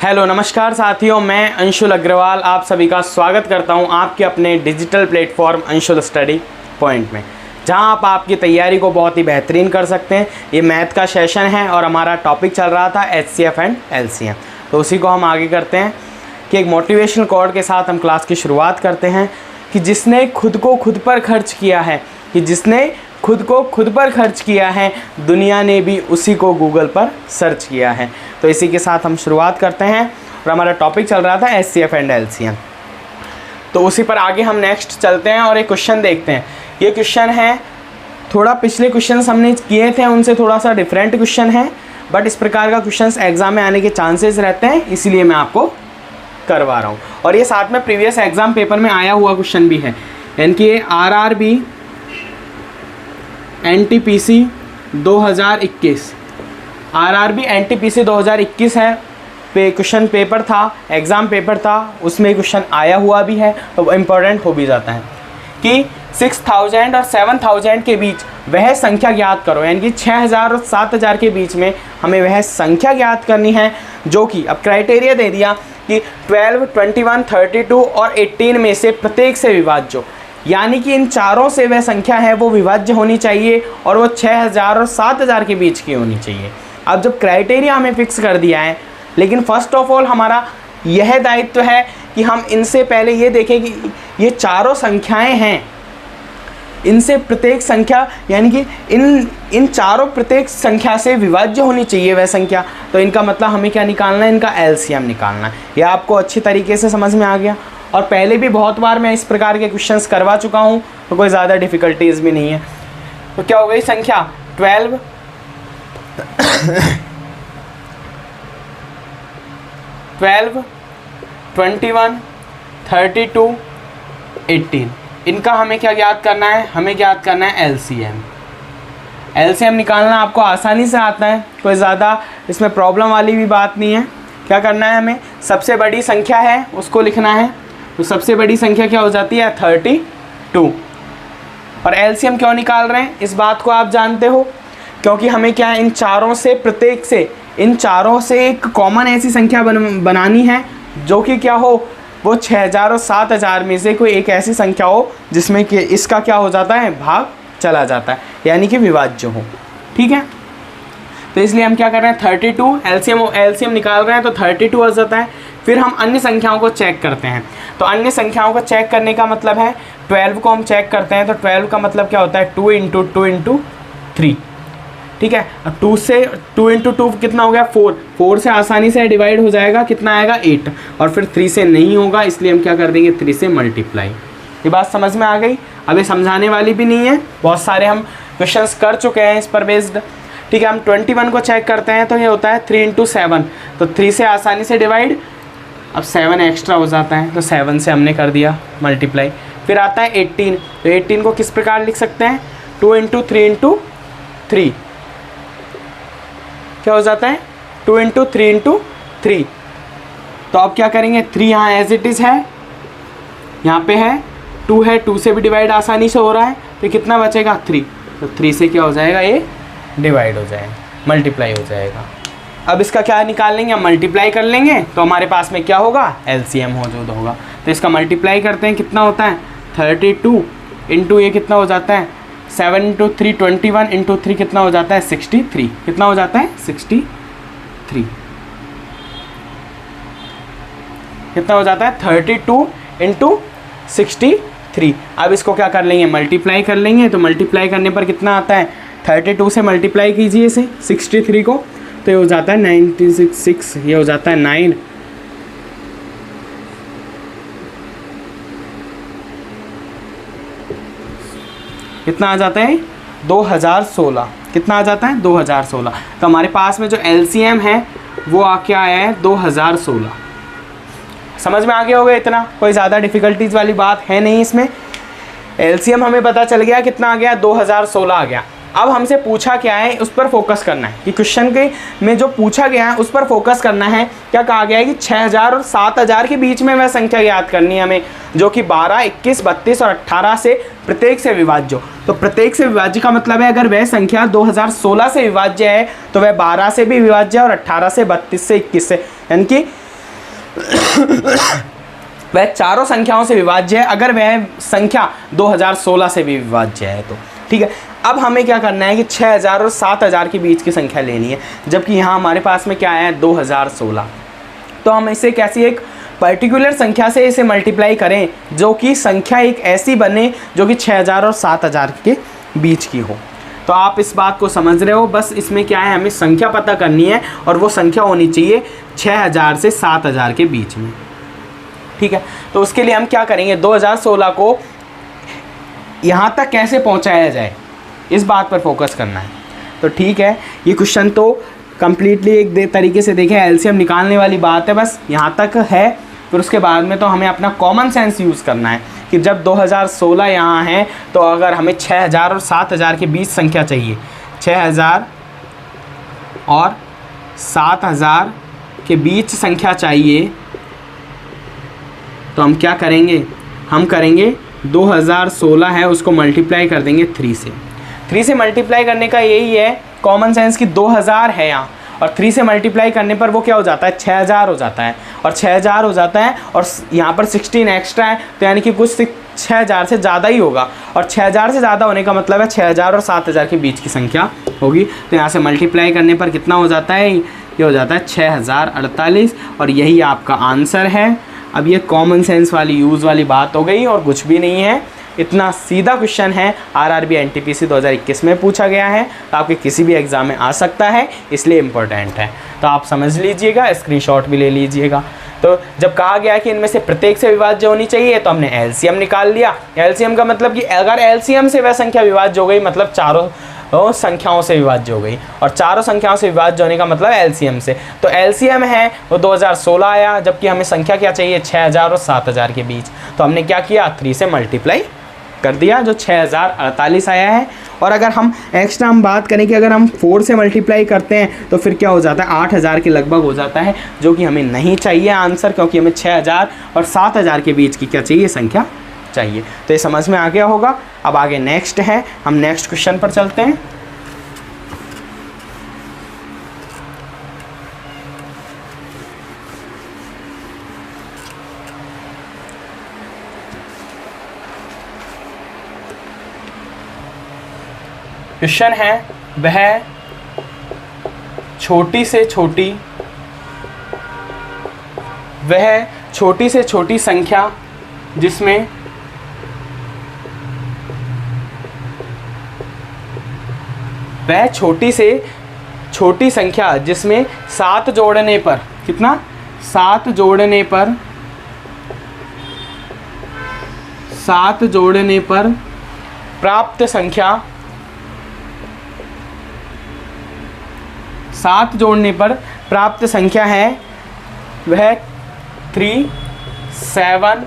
Hello नमस्कार साथियों, मैं अंशुल अग्रवाल आप सभी का स्वागत करता हूं आपके अपने digital platform Anshul study point में, जहां आप आपकी तैयारी को बहुत ही बेहतरीन कर सकते हैं। ये मैथ का सेशन है और हमारा टॉपिक चल रहा था HCF एंड LCM, तो उसी को हम आगे करते हैं कि एक मोटिवेशनल कोड के साथ हम क्लास की शुरुआत करते हैं कि जिसने खुद को खुद पर खर्च किया है, कि जिसने खुद को खुद पर खर्च किया है, दुनिया ने भी उसी को गूगल पर सर्च किया है। तो इसी के साथ हम शुरुआत करते हैं और हमारा टॉपिक चल रहा था HCF एंड LCM। तो उसी पर आगे हम नेक्स्ट चलते हैं और एक क्वेश्चन देखते हैं। ये क्वेश्चन है, थोड़ा पिछले क्वेश्चन हमने किए थे उनसे थोड़ा सा डिफरेंट क्वेश्चन है, बट इस प्रकार का क्वेश्चन एग्जाम में आने के चांसेस रहते हैं, इसीलिए मैं आपको करवा रहा हूँ। और ये साथ में प्रीवियस एग्जाम पेपर में आया हुआ क्वेश्चन भी है, यानी कि RRB NTPC 2021, RRB NTPC 2021 है क्वेश्चन पेपर था, एग्ज़ाम पेपर था, उसमें क्वेश्चन आया हुआ भी है, तो इम्पोर्टेंट हो भी जाता है कि 6000 और 7000 के बीच वह संख्या ज्ञात करो, यानी कि 6000 और 7000 के बीच में हमें वह संख्या ज्ञात करनी है, जो कि अब क्राइटेरिया दे दिया कि 12, 21, 32 और 18 में से प्रत्येक से विभाज्य, यानी कि इन चारों से वह संख्या है वो विभाज्य होनी चाहिए और वो 6000 और 7000 के बीच की होनी चाहिए। अब जब क्राइटेरिया हमें फिक्स कर दिया है, लेकिन फर्स्ट ऑफ ऑल हमारा यह दायित्व है कि हम इनसे पहले ये देखें कि ये चारों संख्याएं हैं, इनसे प्रत्येक संख्या, यानी कि इन चारों प्रत्येक संख्या से विभाज्य होनी चाहिए वह संख्या। तो इनका मतलब हमें क्या निकालना है, इनका LCM निकालना है। यह आपको अच्छी तरीके से समझ में आ गया, और पहले भी बहुत बार मैं इस प्रकार के क्वेश्चंस करवा चुका हूँ, तो कोई ज़्यादा डिफ़िकल्टीज भी नहीं है। तो क्या हो गई संख्या 12, 21, 32, 18, इनका हमें क्या ज्ञात करना है, हमें ज्ञात करना है LCM। LCM निकालना आपको आसानी से आता है, कोई ज़्यादा इसमें प्रॉब्लम वाली भी बात नहीं है। क्या करना है, हमें सबसे बड़ी संख्या है उसको लिखना है, तो सबसे बड़ी संख्या क्या हो जाती है 32। और LCM क्यों निकाल रहे हैं इस बात को आप जानते हो, क्योंकि हमें क्या है, इन चारों से प्रत्येक से, इन चारों से एक कॉमन ऐसी संख्या बनानी है जो कि क्या हो, वो 6000 और 7000 में से कोई एक ऐसी संख्या हो जिसमें कि इसका क्या हो जाता है, भाग चला जाता है, यानी कि विभाज्य हो। ठीक है, तो इसलिए हम क्या कर रहे हैं 32 LCM निकाल रहे हैं, तो 32 हो जाता है। फिर हम अन्य संख्याओं को चेक करते हैं, तो अन्य संख्याओं को चेक करने का मतलब है 12 को हम चेक करते हैं, तो 12 का मतलब क्या होता है 2 × 2 × 3। ठीक है, अब 2 × 2 कितना हो गया 4 से आसानी से डिवाइड हो जाएगा, कितना आएगा 8, और फिर 3 से नहीं होगा, इसलिए हम क्या कर देंगे 3 से मल्टीप्लाई। ये बात समझ में आ गई। अब ये समझाने वाली भी नहीं है, बहुत सारे हम क्वेश्चंस कर चुके हैं इस पर बेस्ड। ठीक है, हम 21 को चेक करते हैं, तो ये होता है 3 × 7, तो 3 से आसानी से डिवाइड, अब 7 एक्स्ट्रा हो जाता है, तो 7 से हमने कर दिया मल्टीप्लाई। फिर आता है 18, तो 18 को किस प्रकार लिख सकते हैं 2 × 3 × 3, क्या हो जाता है 2 × 3 × 3। तो अब क्या करेंगे, 3 यहाँ एज इट इज़ है, यहाँ पे है 2 है, 2 से भी डिवाइड आसानी से हो रहा है, तो कितना बचेगा 3, तो 3 से क्या हो जाएगा, ये डिवाइड हो जाएगा, मल्टीप्लाई हो जाएगा। अब इसका क्या निकाल लेंगे, हम मल्टीप्लाई कर लेंगे, तो हमारे पास में क्या होगा LCM मौजूद होगा। तो इसका मल्टीप्लाई करते हैं, कितना होता है 32 इंटू ये कितना हो जाता है 7 × 3 21 इंटू 3 कितना हो जाता है 63, कितना हो जाता है 63, कितना हो जाता है 32 इंटू 63। अब इसको क्या कर लेंगे, मल्टीप्लाई कर लेंगे, तो मल्टीप्लाई करने पर कितना आता है 32 से मल्टीप्लाई कीजिए इसे 63 को, तो ये हो जाता है 96, ये हो जाता है 9, कितना आ जाता है 2016, कितना आ जाता है 2016। तो हमारे पास में जो LCM है वो आके आया है 2016। समझ में आ गया होगा, इतना कोई ज़्यादा डिफ़िकल्टीज वाली बात है नहीं इसमें। LCM हमें पता चल गया कितना आ गया 2016 आ गया। अब हमसे पूछा क्या है उस पर फोकस करना है, कि क्वेश्चन के में जो पूछा गया है उस पर फोकस करना है। क्या कहा गया है कि 6000 और 7000 के बीच में वह संख्या याद करनी है हमें, जो कि 12, 21, 32 और 18 से प्रत्येक से विभाज्य हो। तो प्रत्येक से विभाज्य का मतलब है अगर वह संख्या 2016 से विभाज्य है तो वह 12 से भी विभाज्य है और 18 से, 32 से, 21 से, यानी कि वह चारों संख्याओं से विभाज्य है अगर वह संख्या 2016 से भी विभाज्य है तो। ठीक है, अब हमें क्या करना है कि 6000 और 7000 के बीच की संख्या लेनी है, जबकि यहाँ हमारे पास में क्या है 2016। तो हम इसे कैसी एक पर्टिकुलर संख्या से इसे मल्टीप्लाई करें जो कि संख्या एक ऐसी बने जो कि 6000 और 7000 के बीच की हो। तो आप इस बात को समझ रहे हो, बस इसमें क्या है, हमें संख्या पता करनी है और वो संख्या होनी चाहिए 6000 से 7000 के बीच में। ठीक है, तो उसके लिए हम क्या करेंगे, 2016 को यहाँ तक कैसे पहुँचाया जाए इस बात पर फोकस करना है। तो ठीक है, ये क्वेश्चन तो कम्प्लीटली एक तरीके से देखें एलसीएम निकालने वाली बात है, बस यहाँ तक है। फिर उसके बाद में तो हमें अपना कॉमन सेंस यूज़ करना है कि जब 2016 यहाँ है तो अगर हमें 6000 और 7000 के बीच संख्या चाहिए, 6000 और 7000 के बीच संख्या चाहिए, तो हम क्या करेंगे, हम करेंगे 2016 है उसको मल्टीप्लाई कर देंगे 3 से। 3 से मल्टीप्लाई करने का यही है कॉमन सेंस कि 2000 है यहाँ, और 3 से मल्टीप्लाई करने पर वो क्या हो जाता है 6000 हो जाता है, और 6000 हो जाता है और यहाँ पर 16 एक्स्ट्रा है, तो यानी कि कुछ 6000 से ज़्यादा ही होगा, और 6000 से ज़्यादा होने का मतलब है 6000 और 7000 के बीच की संख्या होगी। तो यहाँ से मल्टीप्लाई करने पर कितना हो जाता है, ये हो जाता है 6048, और यही आपका आंसर है। अब ये कॉमन सेंस वाली यूज़ वाली बात हो गई और कुछ भी नहीं है, इतना सीधा क्वेश्चन है। आरआरबी एनटीपीसी 2021 में पूछा गया है, तो आपके किसी भी एग्ज़ाम में आ सकता है, इसलिए इम्पोर्टेंट है। तो आप समझ लीजिएगा, स्क्रीनशॉट भी ले लीजिएगा। तो जब कहा गया कि इनमें से प्रत्येक से विभाज्य होनी चाहिए तो हमने एलसीएम निकाल लिया। एलसीएम का मतलब कि अगर एलसीएम से वह संख्या विभाज्य हो गई मतलब चारों संख्याओं से विभाज्य हो गई, और चारों संख्याओं से विभाज्य होने का मतलब एलसीएम से। तो एलसीएम है वो 2016 आया, जबकि हमें संख्या क्या चाहिए 6000 और 7000 के बीच। तो हमने क्या किया 3 से मल्टीप्लाई कर दिया जो 6048 आया है। और अगर हम एक्स्ट्रा हम बात करें कि अगर हम 4 से मल्टीप्लाई करते हैं तो फिर क्या हो जाता है 8000 के लगभग हो जाता है, जो कि हमें नहीं चाहिए आंसर, क्योंकि हमें 6000 और 7000 के बीच की क्या चाहिए संख्या चाहिए। तो ये समझ में आ गया होगा। अब आगे नेक्स्ट है, हम नेक्स्ट क्वेश्चन पर चलते हैं। क्वेश्चन है वह छोटी से छोटी संख्या जिसमें वह छोटी से छोटी संख्या जिसमें 7 जोड़ने पर कितना 7 जोड़ने पर 7 जोड़ने पर प्राप्त संख्या 7 जोड़ने पर प्राप्त संख्या है वह 3, 7,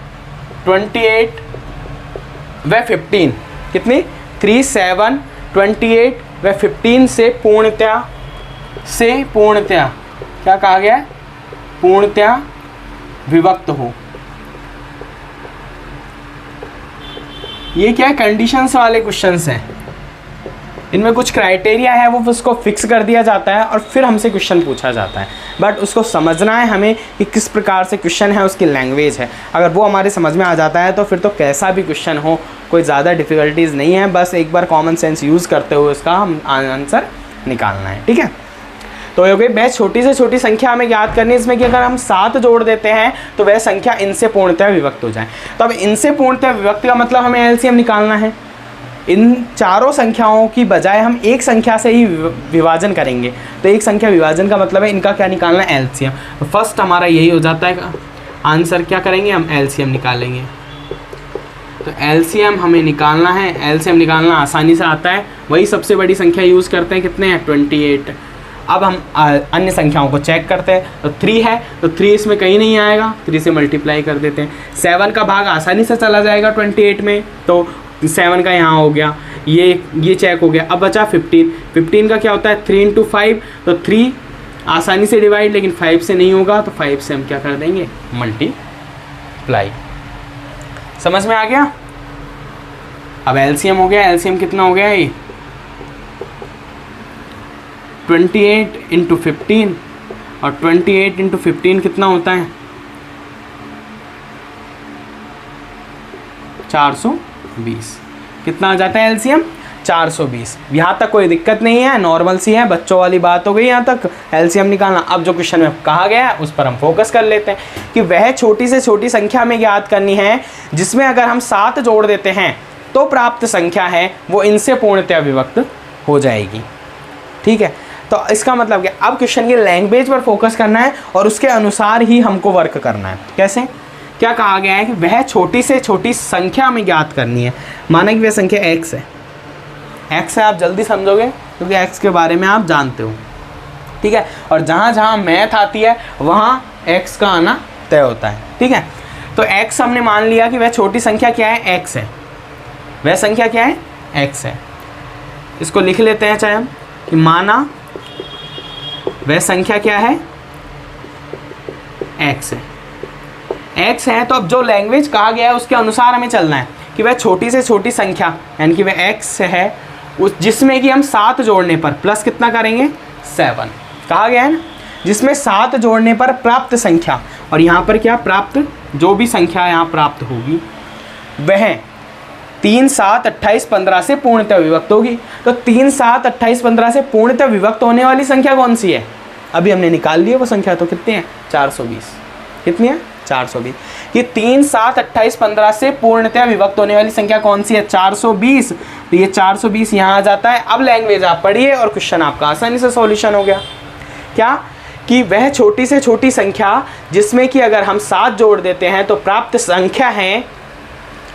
28 व 15। कितनी 3, 7, 28 व 15 से पूर्णतया क्या कहा गया पूर्णतया विभक्त हो। ये क्या कंडीशंस वाले क्वेश्चंस हैं, इनमें कुछ क्राइटेरिया है वो उसको फिक्स कर दिया जाता है और फिर हमसे क्वेश्चन पूछा जाता है। बट उसको समझना है हमें कि किस प्रकार से क्वेश्चन है, उसकी लैंग्वेज है। अगर वो हमारे समझ में आ जाता है तो फिर तो कैसा भी क्वेश्चन हो कोई ज़्यादा डिफ़िकल्टीज़ नहीं है, बस एक बार कॉमन सेंस यूज़ करते हुए उसका हम आंसर निकालना है। ठीक है, तो ये हो गई वह छोटी से छोटी संख्या हमें याद करनी है इसमें कि अगर हम 7 जोड़ देते हैं तो वह संख्या इनसे पूर्णतः विभक्त हो जाए। तो अब इनसे पूर्णतः विभक्त का मतलब हमें एलसीएम निकालना है। इन चारों संख्याओं की बजाय हम एक संख्या से ही विभाजन करेंगे, तो एक संख्या विभाजन का मतलब है इनका क्या निकालना है एलसीएम। तो फर्स्ट हमारा यही हो जाता है आंसर, क्या करेंगे हम एलसीएम निकालेंगे। तो एलसीएम हमें निकालना है, एलसीएम निकालना आसानी से आता है, वही सबसे बड़ी संख्या यूज़ करते हैं, कितने हैं 28। अब हम अन्य संख्याओं को चेक करते हैं, तो 3 है तो 3 इसमें कहीं नहीं आएगा, 3 से मल्टीप्लाई कर देते हैं। 7 का भाग आसानी से चला जाएगा 28 में, तो 7 का यहाँ हो गया, ये चेक हो गया। अब बचा 15 का क्या होता है 3 × 5, तो 3 आसानी से डिवाइड, लेकिन 5 से नहीं होगा, तो 5 से हम क्या कर देंगे मल्टीप्लाई। समझ में आ गया। अब एलसीएम हो गया, एलसीएम कितना हो गया ये 28 × 15, और 28 × 15 कितना होता है 420। कितना आ जाता है एलसीएम? 420। यहाँ तक कोई दिक्कत नहीं है, नॉर्मल सी है, बच्चों वाली बात हो गई यहाँ तक एलसीएम निकालना। अब जो क्वेश्चन में कहा गया है उस पर हम फोकस कर लेते हैं कि वह छोटी से छोटी संख्या में ज्ञात करनी है जिसमें अगर हम 7 जोड़ देते हैं तो प्राप्त संख्या है वो इनसे पूर्णतः विभक्त हो जाएगी। ठीक है, तो इसका मतलब क्या, अब क्वेश्चन की लैंग्वेज पर फोकस करना है और उसके अनुसार ही हमको वर्क करना है। कैसे, क्या कहा गया है कि वह छोटी से छोटी संख्या में ज्ञात करनी है। माना कि वह संख्या x है, x है, आप जल्दी समझोगे क्योंकि x के बारे में आप जानते हो। ठीक है, और जहाँ जहाँ मैथ आती है वहाँ x का आना तय होता है। ठीक है, तो x हमने मान लिया कि वह छोटी संख्या क्या है, x है। वह संख्या क्या है, x है। इसको लिख लेते हैं चाहे हम कि माना वह संख्या क्या है, x है। x है, तो अब जो लैंग्वेज कहा गया है उसके अनुसार हमें चलना है कि वह छोटी से छोटी संख्या यानी कि वह x है उस जिसमें कि हम 7 जोड़ने पर प्लस कितना करेंगे, 7 कहा गया है ना, जिसमें 7 जोड़ने पर प्राप्त संख्या, और यहाँ पर क्या प्राप्त, जो भी संख्या यहाँ प्राप्त होगी वह 3, 7, 28, 15 से पूर्णतः विभक्त होगी। तो 3, 7, 28, 15 से पूर्णतः विभक्त होने वाली संख्या कौन सी है, अभी हमने निकाल ली है वो संख्या, तो कितनी है, 420। कितनी है, 420। ये 3, 7, 28, 15 से पूर्णतः विभक्त होने वाली संख्या कौन सी है, 420। तो ये 420 यहाँ आ जाता है। अब लैंग्वेज आप पढ़िए और क्वेश्चन आपका आसानी से सॉल्यूशन हो गया। क्या कि वह छोटी से छोटी संख्या जिसमें कि अगर हम 7 जोड़ देते हैं तो प्राप्त संख्या है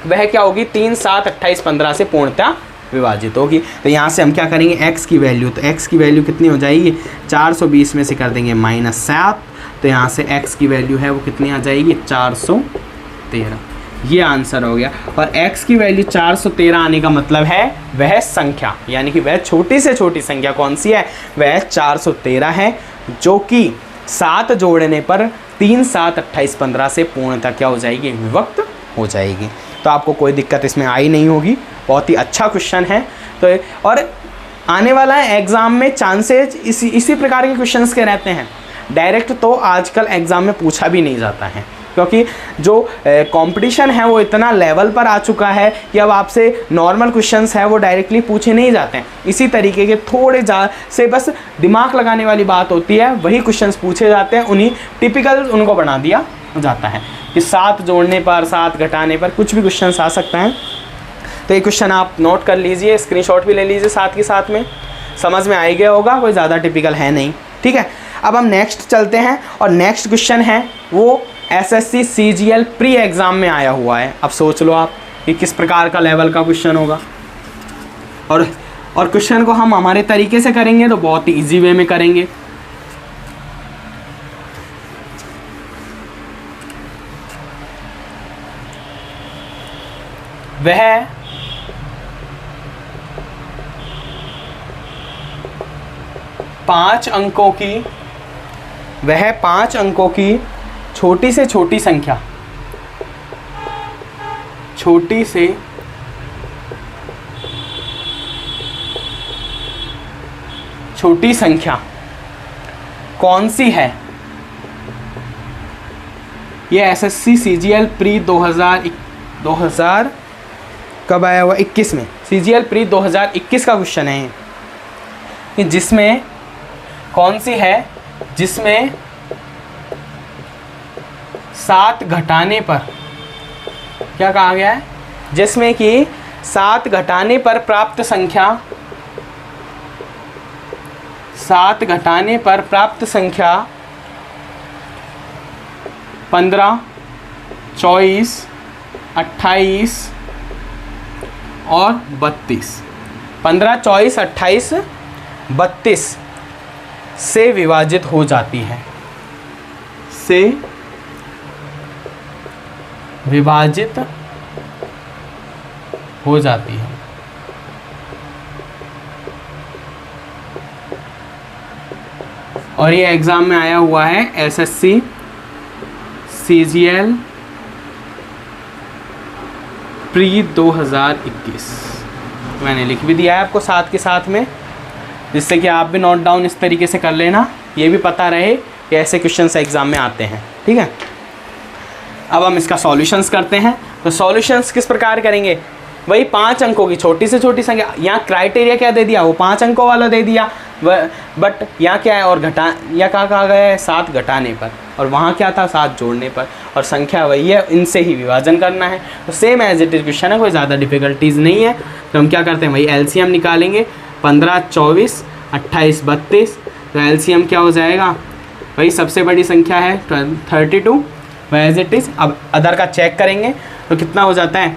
वह क्या होगी, 3, 7, 28, 15 से पूर्णतः विभाजित होगी। तो यहाँ से हम क्या करेंगे, x की वैल्यू, तो x की वैल्यू कितनी हो जाएगी, 420 में से कर देंगे -7, तो यहाँ से x की वैल्यू है वो कितनी आ जाएगी, 413। ये आंसर हो गया। और x की वैल्यू 413 आने का मतलब है वह संख्या यानी कि वह छोटी से छोटी संख्या कौन सी है, वह 413 है, जो कि 7 जोड़ने पर 3, 7, 28, 15 से पूर्णतः क्या हो जाएगी, विभक्त हो जाएगी। तो आपको कोई दिक्कत इसमें आई नहीं होगी, बहुत ही अच्छा क्वेश्चन है। तो और आने वाला है एग्ज़ाम में चांसेज इसी प्रकार के क्वेश्चंस के रहते हैं। डायरेक्ट तो आजकल एग्ज़ाम में पूछा भी नहीं जाता है क्योंकि जो कंपटीशन है वो इतना लेवल पर आ चुका है कि अब आपसे नॉर्मल क्वेश्चंस है वो डायरेक्टली पूछे नहीं जाते हैं। इसी तरीके के थोड़े से बस दिमाग लगाने वाली बात होती है, वही क्वेश्चंस पूछे जाते हैं, उन्हीं टिपिकल उनको बना दिया जाता है कि 7 जोड़ने पर 7 घटाने पर कुछ भी क्वेश्चंस आ सकता है। तो ये क्वेश्चन आप नोट कर लीजिए, स्क्रीनशॉट भी ले लीजिए साथ के साथ में, समझ में आ ही गया होगा, कोई ज़्यादा टिपिकल है नहीं। ठीक है, अब हम नेक्स्ट चलते हैं और नेक्स्ट क्वेश्चन है वो SSC CGL प्री एग्ज़ाम में आया हुआ है। अब सोच लो आप कि किस प्रकार का लेवल का क्वेश्चन होगा, और क्वेश्चन को हम हमारे तरीके से करेंगे तो बहुत ही ईजी वे में करेंगे। वह 5 अंकों की छोटी से छोटी संख्या, छोटी से छोटी संख्या कौन सी है। ये SSC CGL प्री 2000 कब आया हुआ, 21 में, CGL प्री 2021 का क्वेश्चन है कि जिसमें कौन सी है, जिसमें 7 घटाने पर क्या कहा गया है, जिसमें कि 7 घटाने पर प्राप्त संख्या, 7 घटाने पर प्राप्त संख्या 15, 24, 28 और 32, 15, 24, 28, 32 से विभाजित हो जाती है, से विभाजित हो जाती है। और ये एग्ज़ाम में आया हुआ है SSC CGL प्री 2021, मैंने लिख भी दिया है आपको साथ के साथ में, जिससे कि आप भी नोट डाउन इस तरीके से कर लेना, ये भी पता रहे कि ऐसे क्वेश्चंस एग्ज़ाम में आते हैं। ठीक है, अब हम इसका सॉल्यूशंस करते हैं। तो सॉल्यूशंस किस प्रकार करेंगे, वही 5 अंकों की छोटी से छोटी संख्या। यहाँ क्राइटेरिया क्या दे दिया, वो 5 अंकों वाला दे दिया, बट यहाँ क्या है, और यहाँ कहा गया है 7 घटाने पर, और वहाँ क्या था 7 जोड़ने पर, और संख्या वही है, इनसे ही विभाजन करना है। तो same as it is question है, कोई ज़्यादा डिफिकल्टीज नहीं है। तो हम क्या करते हैं, वही एलसीएम निकालेंगे। 15, 24, 28, 32। तो एलसीएम क्या हो जाएगा, वही सबसे बड़ी संख्या है 32 एज इट इज़। अब अदर का चेक करेंगे तो कितना हो जाता है,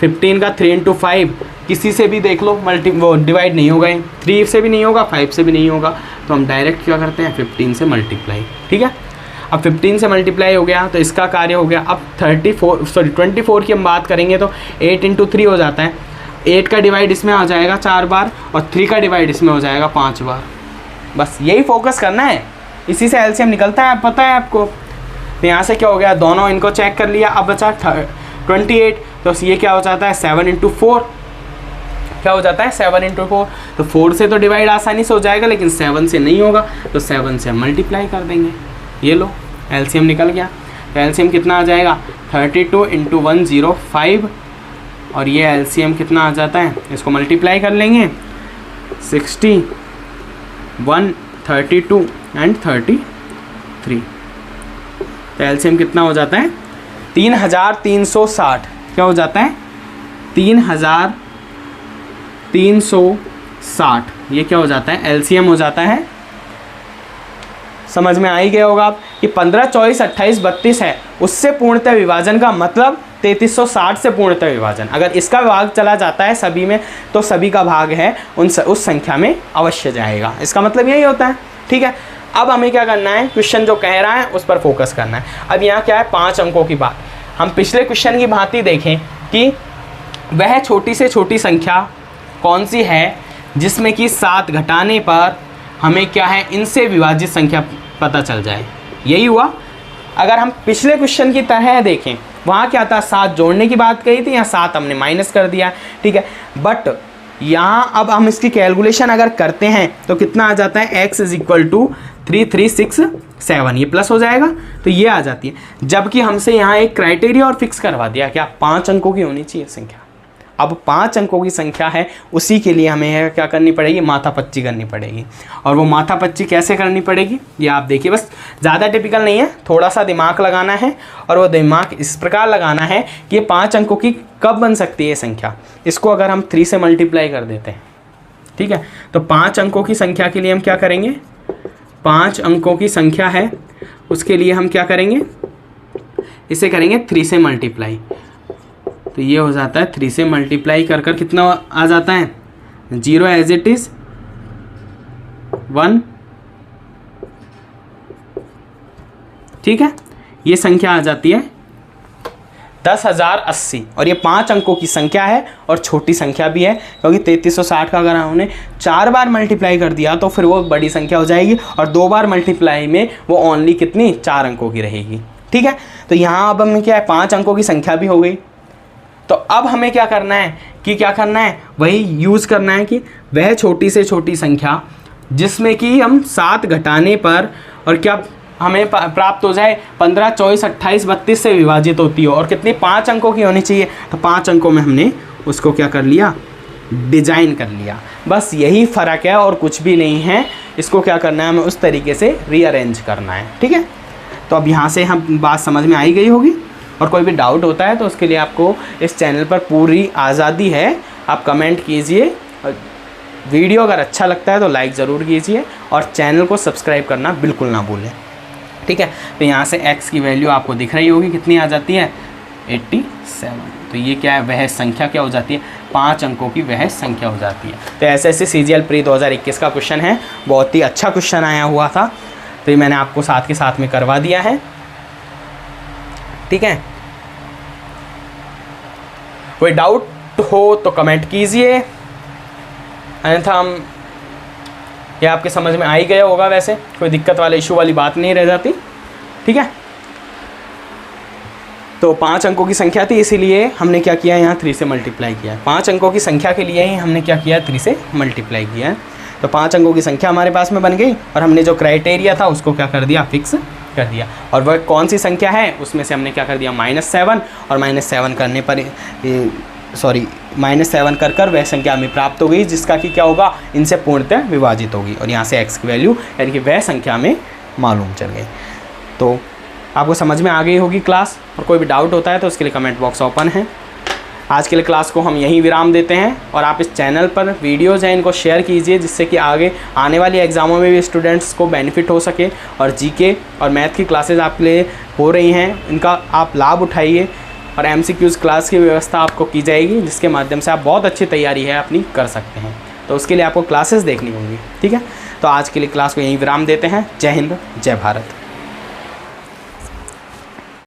15 का 3 × 5 किसी से भी देख लो वो डिवाइड नहीं होगा, 3 से भी नहीं होगा, 5 से भी नहीं होगा, तो हम डायरेक्ट क्या करते हैं 15 से मल्टीप्लाई। ठीक है, अब 15 से मल्टीप्लाई हो गया तो इसका कार्य हो गया। अब 24 की हम बात करेंगे तो 8 × 3 हो जाता है। 8 का डिवाइड इसमें आ जाएगा 4 बार, और 3 का डिवाइड इसमें हो जाएगा 5 बार। बस यही फोकस करना है, इसी से एलसीएम निकलता है, पता है आपको। तो यहाँ से क्या हो गया, दोनों इनको चेक कर लिया। अब बचा 28, तो ये क्या हो जाता है 7 × 4, क्या हो जाता है 7 × 4। तो 4 से तो डिवाइड आसानी से हो जाएगा, लेकिन 7 से नहीं होगा, तो 7 से हम मल्टीप्लाई कर देंगे। ये लो एलसीएम निकल गया। तो एलसीएम कितना आ जाएगा 32 × 105, और ये एलसीएम कितना आ जाता है, इसको मल्टीप्लाई कर लेंगे 60, 1, 32 एंड 33। तो एलसीएम कितना हो जाता है 3360। क्या हो जाता है 3360, ये क्या हो जाता है एलसीएम हो जाता है। समझ में आ ही गया होगा आप कि 15, 24, 28, 32 है, उससे पूर्णतः विभाजन का मतलब 3360 से पूर्णतः विभाजन। अगर इसका भाग चला जाता है सभी में, तो सभी का भाग है उस संख्या में अवश्य जाएगा, इसका मतलब यही होता है। ठीक है, अब हमें क्या करना है, क्वेश्चन जो कह रहा है उस पर फोकस करना है। अब यहाँ क्या है 5 अंकों की बात, हम पिछले क्वेश्चन की भांति देखें कि वह छोटी से छोटी संख्या कौन सी है जिसमें कि 7 घटाने पर हमें क्या है, इनसे विभाजित संख्या पता चल जाए। यही हुआ। अगर हम पिछले क्वेश्चन की तरह देखें, वहाँ क्या था 7 जोड़ने की बात कही थी, यहाँ 7 हमने माइनस कर दिया। ठीक है, बट यहाँ अब हम इसकी कैलकुलेशन अगर करते हैं तो कितना आ जाता है, x = 3367, ये प्लस हो जाएगा, तो ये आ जाती है। जबकि हमसे यहाँ एक क्राइटेरिया और फिक्स करवा दिया, क्या 5 अंकों की होनी चाहिए संख्या। अब 5 अंकों की संख्या है, उसी के लिए हमें क्या करनी पड़ेगी, माथापच्ची करनी पड़ेगी। और वो माथापच्ची कैसे करनी पड़ेगी, ये आप देखिए, बस ज़्यादा टिपिकल नहीं है, थोड़ा सा दिमाग लगाना है। और वो दिमाग इस प्रकार लगाना है कि ये 5 अंकों की कब बन सकती है संख्या। इसको अगर हम 3 से मल्टीप्लाई कर देते हैं, ठीक है, तो 5 अंकों की संख्या के लिए हम क्या करेंगे, 5 अंकों की संख्या है उसके लिए हम क्या करेंगे, इसे करेंगे 3 से मल्टीप्लाई। तो ये हो जाता है 3 से मल्टीप्लाई कर कर कितना आ जाता है, 0 एज इट इज 1। ठीक है, ये संख्या आ जाती है 10,080, और ये 5 अंकों की संख्या है और छोटी संख्या भी है, क्योंकि 3360 का अगर हमने 4 बार मल्टीप्लाई कर दिया तो फिर वो बड़ी संख्या हो जाएगी, और 2 बार मल्टीप्लाई में वो ओनली कितनी 4 अंकों की रहेगी। ठीक है, तो यहाँ अब हमें क्या है 5 अंकों की संख्या भी हो गई। तो अब हमें क्या करना है कि क्या करना है, वही यूज़ करना है कि वह छोटी से छोटी संख्या जिसमें कि हम 7 घटाने पर और क्या हमें प्राप्त हो जाए 15, 24, 28, 32 से विभाजित होती हो, और कितनी 5 अंकों की होनी चाहिए। तो 5 अंकों में हमने उसको क्या कर लिया, डिजाइन कर लिया। बस यही फ़र्क है और कुछ भी नहीं है। इसको क्या करना है, हमें उस तरीके से रीअरेंज करना है। ठीक है, तो अब यहाँ से हम बात समझ में आई गई होगी, और कोई भी डाउट होता है तो उसके लिए आपको इस चैनल पर पूरी आज़ादी है, आप कमेंट कीजिए। वीडियो अगर अच्छा लगता है तो लाइक ज़रूर कीजिए, और चैनल को सब्सक्राइब करना बिल्कुल ना भूलें। ठीक है, तो यहाँ से x की वैल्यू आपको दिख रही होगी, कितनी आ जाती है 87। तो ये क्या है, वह संख्या क्या हो जाती है, 5 अंकों की वह संख्या हो जाती है। तो ऐसे CGL प्री 2021 का क्वेश्चन है, बहुत ही अच्छा क्वेश्चन आया हुआ था, तो ये मैंने आपको साथ के साथ में करवा दिया है। ठीक है, कोई डाउट हो तो कमेंट कीजिए, अन्यथा हम ये आपके समझ में आ ही गया होगा। वैसे कोई दिक्कत वाले इशू वाली बात नहीं रह जाती। ठीक है, तो 5 अंकों की संख्या थी, इसीलिए हमने क्या किया, यहाँ 3 से मल्टीप्लाई किया है। 5 अंकों की संख्या के लिए ही हमने क्या किया, 3 से मल्टीप्लाई किया है। तो 5 अंकों की संख्या हमारे पास में बन गई, और हमने जो क्राइटेरिया था उसको क्या कर दिया, फिक्स कर दिया। और वह कौन सी संख्या है, उसमें से हमने क्या कर दिया -7, और -7 करने पर -7 कर वह संख्या हमें प्राप्त हो गई, जिसका कि क्या होगा, इनसे पूर्णतः विभाजित होगी, और यहाँ से x की वैल्यू यानी कि वह संख्या हमें मालूम चल गई। तो आपको समझ में आ गई होगी क्लास, और कोई भी डाउट होता है तो उसके लिए कमेंट बॉक्स ओपन है। आज के लिए क्लास को हम यहीं विराम देते हैं, और आप इस चैनल पर वीडियोज़ हैं इनको शेयर कीजिए, जिससे कि आगे आने वाली एग्ज़ामों में भी स्टूडेंट्स को बेनिफिट हो सके, और जीके और मैथ की क्लासेज आपके लिए हो रही हैं, इनका आप लाभ उठाइए, और MCQs क्लास की व्यवस्था आपको की जाएगी, जिसके माध्यम से आप बहुत अच्छी तैयारी है अपनी कर सकते हैं। तो उसके लिए आपको क्लासेस देखनी होंगी, ठीक है। तो आज के लिए क्लास को यहीं विराम देते हैं। जय हिंद, जय भारत।